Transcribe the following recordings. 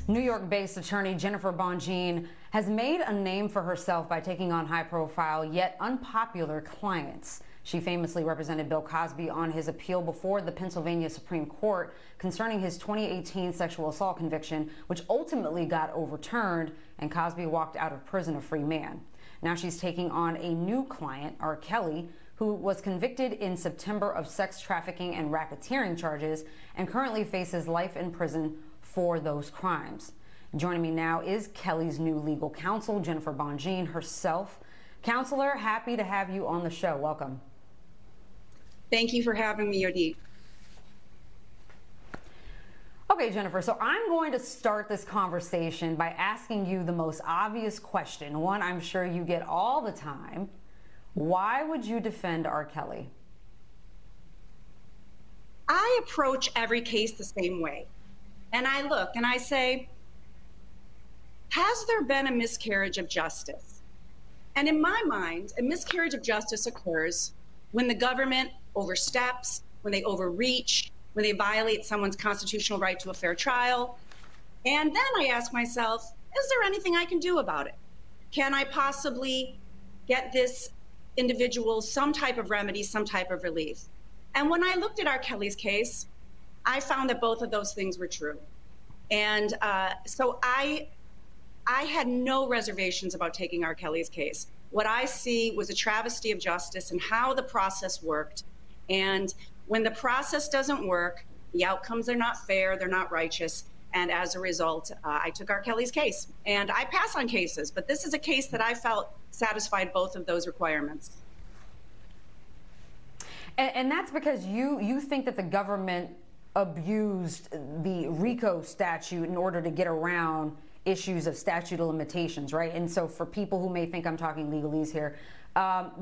New York-based attorney Jennifer Bonjean has made a name for herself by taking on high-profile yet unpopular clients. She famously represented Bill Cosby on his appeal before the Pennsylvania Supreme Court concerning his 2018 sexual assault conviction, which ultimately got overturned, and Cosby walked out of prison a free man. Now she's taking on a new client, R. Kelly, who was convicted in September of sex trafficking and racketeering charges and currently faces life in prison for those crimes. Joining me now is Kelly's new legal counsel, Jennifer Bonjean herself. Counselor, happy to have you on the show. Welcome. Thank you for having me, Yodit. Okay, Jennifer, so I'm going to start this conversation by asking you the most obvious question, one I'm sure you get all the time. Why would you defend R. Kelly? I approach every case the same way. And I look and I say, has there been a miscarriage of justice? And in my mind, a miscarriage of justice occurs when the government oversteps, when they overreach, when they violate someone's constitutional right to a fair trial. And then I ask myself, is there anything I can do about it? Can I possibly get this individual some type of remedy, some type of relief? And when I looked at R. Kelly's case, I found that both of those things were true. And so I had no reservations about taking R. Kelly's case. What I see was a travesty of justice and how the process worked. And when the process doesn't work, the outcomes are not fair, they're not righteous. And as a result, I took R. Kelly's case. And I pass on cases, but this is a case that I felt satisfied both of those requirements. And that's because you think that the government abused the RICO statute in order to get around issues of statute of limitations, right? And so for people who may think I'm talking legalese here,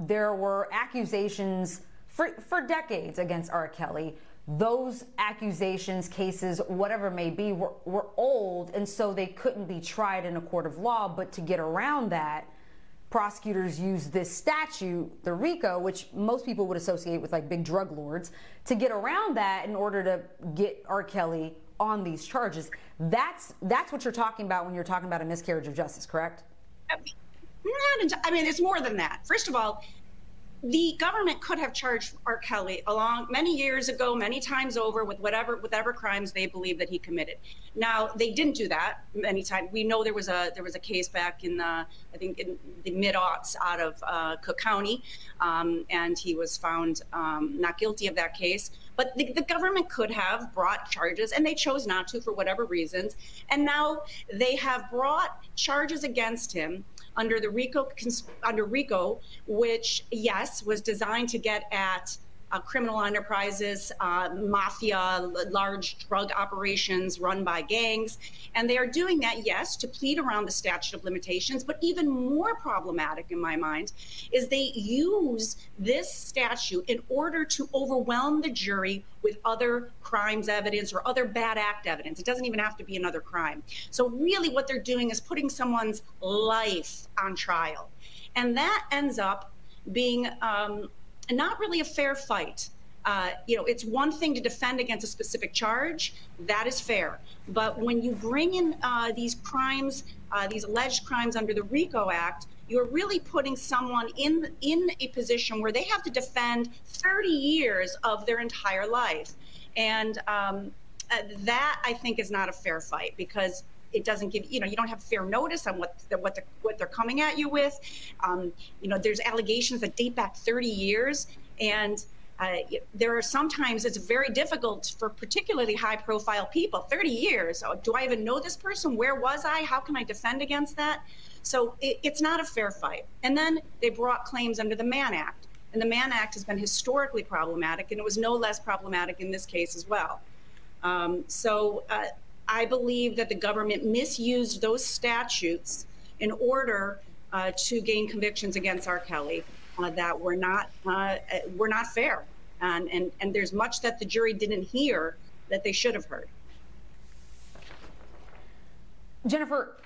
there were accusations for decades against R. Kelly. Those accusations, cases, whatever it may be, were old, and so they couldn't be tried in a court of law. But to get around that, prosecutors used this statute, the RICO, which most people would associate with like big drug lords, to get around that in order to get R. Kelly on these charges. That's what you're talking about when you're talking about a miscarriage of justice, correct? I mean, it's more than that. First of all, the government could have charged R. Kelly along many years ago, many times over, with whatever crimes they believe that he committed. Now, they didn't do that many times. We know there was a case back in I think in the mid-aughts out of Cook County, and he was found not guilty of that case. But the government could have brought charges, and they chose not to for whatever reasons. And now they have brought charges against him under the RICO, which, yes, was designed to get at criminal enterprises, mafia, large drug operations run by gangs. And they are doing that, yes, to plead around the statute of limitations. But even more problematic in my mind is they use this statute in order to overwhelm the jury with other crimes evidence or other bad act evidence. It doesn't even have to be another crime. So really what they're doing is putting someone's life on trial. And that ends up being not really a fair fight. It's one thing to defend against a specific charge, that is fair. But when you bring in these crimes, these alleged crimes under the RICO Act, you're really putting someone in a position where they have to defend 30 years of their entire life. And that, I think, is not a fair fight, because it doesn't give, you don't have fair notice on what they're coming at you with. There's allegations that date back 30 years. And there are sometimes it's very difficult for particularly high profile people, 30 years. Oh, do I even know this person? Where was I? How can I defend against that? So it's not a fair fight. And then they brought claims under the Mann Act. And the Mann Act has been historically problematic, and it was no less problematic in this case as well. I believe that the government misused those statutes in order to gain convictions against R. Kelly that were not fair. And there's much that the jury didn't hear that they should have heard. Jennifer,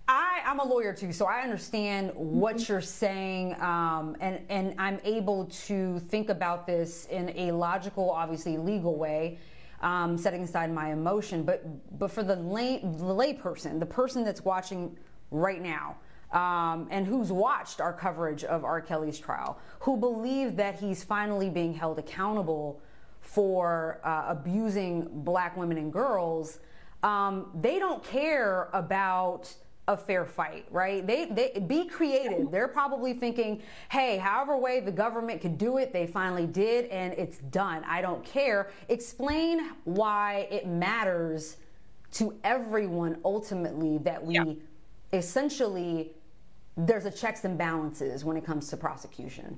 I'm a lawyer too, so I understand what you're saying, and I'm able to think about this in a logical, obviously legal way. setting aside my emotion, but for the lay person, the person that's watching right now, and who's watched our coverage of R. Kelly's trial, who believe that he's finally being held accountable for abusing black women and girls, they don't care about a fair fight, right? They be creative. They're probably thinking, hey, however way the government could do it, they finally did, and it's done. I don't care. Explain why it matters to everyone ultimately that we essentially, there's a checks and balances when it comes to prosecution.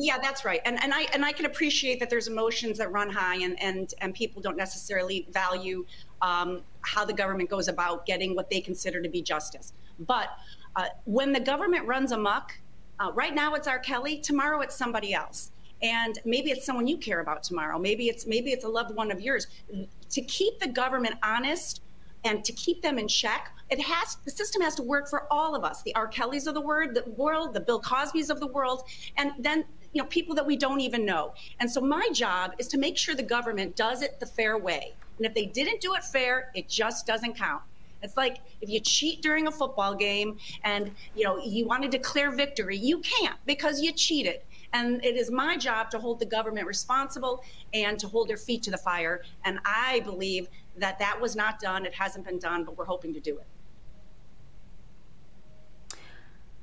Yeah, that's right. And I can appreciate that there's emotions that run high, and people don't necessarily value how the government goes about getting what they consider to be justice. But when the government runs amok, right now it's R. Kelly, tomorrow it's somebody else. And maybe it's someone you care about tomorrow. Maybe it's a loved one of yours. To keep the government honest and to keep them in check, the system has to work for all of us, the R. Kellys of the world, the Bill Cosbys of the world, and then people that we don't even know. And so my job is to make sure the government does it the fair way. And if they didn't do it fair, it just doesn't count. It's like if you cheat during a football game and you want to declare victory, you can't because you cheated. And it is my job to hold the government responsible and to hold their feet to the fire. And I believe that that was not done. It hasn't been done, but we're hoping to do it.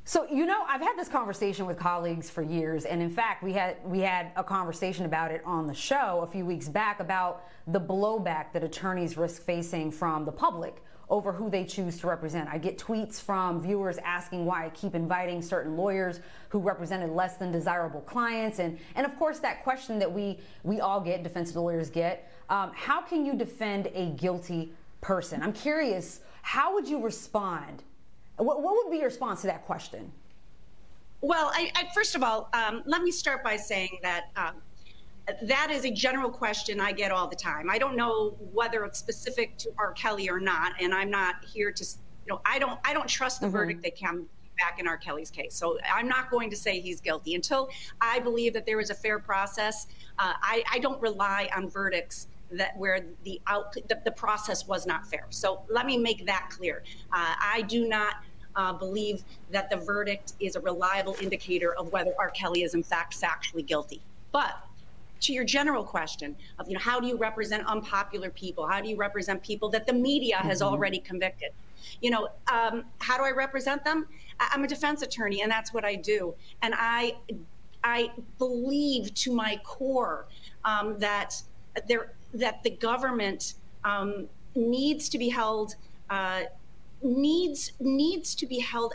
So, I've had this conversation with colleagues for years, and in fact, we had a conversation about it on the show a few weeks back about the blowback that attorneys risk facing from the public over who they choose to represent. I get tweets from viewers asking why I keep inviting certain lawyers who represented less than desirable clients, and of course that question that we all get, defense lawyers get, how can you defend a guilty person? I'm curious, how would you respond? What would be your response to that question? Well, first of all, let me start by saying that that is a general question I get all the time. I don't know whether it's specific to R. Kelly or not, and I'm not here to, I don't trust the verdict that came back in R. Kelly's case. So I'm not going to say he's guilty until I believe that there was a fair process. I don't rely on verdicts where the process was not fair. So let me make that clear. I do not believe that the verdict is a reliable indicator of whether R. Kelly is in fact factually guilty. But to your general question of how do you represent unpopular people? How do you represent people that the media has already convicted? How do I represent them? I'm a defense attorney, and that's what I do. And I believe to my core that the government needs to be held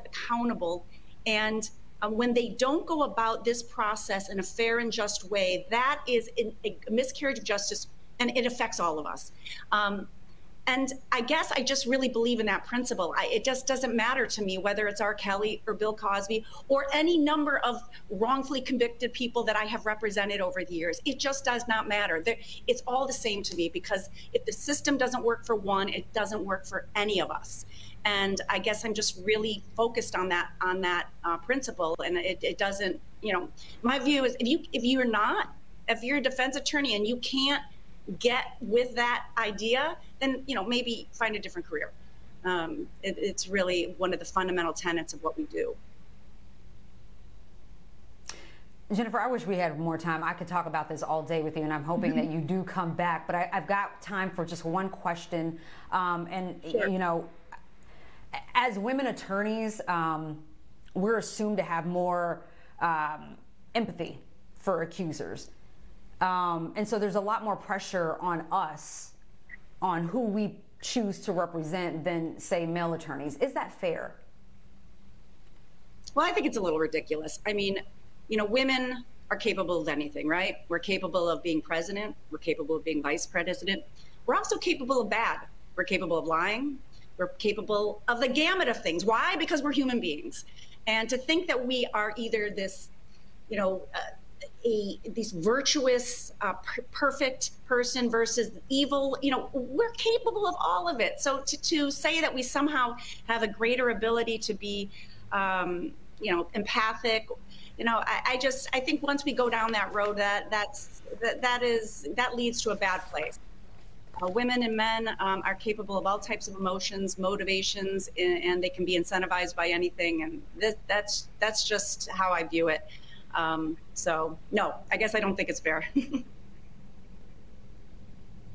accountable, and when they don't go about this process in a fair and just way, that is a miscarriage of justice, and it affects all of us. And I guess I just really believe in that principle. It just doesn't matter to me whether it's R. Kelly or Bill Cosby or any number of wrongfully convicted people that I have represented over the years. It just does not matter. It's all the same to me, because if the system doesn't work for one, it doesn't work for any of us. And I guess I'm just really focused on that principle. And it doesn't, my view is if you're a defense attorney and you can't get with that idea, then maybe find a different career. It's really one of the fundamental tenets of what we do. Jennifer, I wish we had more time. I could talk about this all day with you, and I'm hoping that you do come back. But I've got time for just one question. Sure. As women attorneys, we're assumed to have more empathy for accusers. And so there's a lot more pressure on us, on who we choose to represent, than, say, male attorneys. Is that fair? Well, I think it's a little ridiculous. I mean, women are capable of anything, right? We're capable of being president. We're capable of being vice president. We're also capable of bad. We're capable of lying. We're capable of the gamut of things. Why? Because we're human beings. And to think that we are either this, this virtuous, perfect person versus evil, we're capable of all of it. So to say that we somehow have a greater ability to be, empathic, I think once we go down that road, that leads to a bad place. Women and men are capable of all types of emotions, motivations, and they can be incentivized by anything. And that's just how I view it. So no, I guess I don't think it's fair.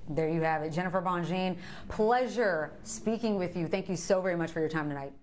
There you have it. Jennifer Bonjean, pleasure speaking with you. Thank you so very much for your time tonight.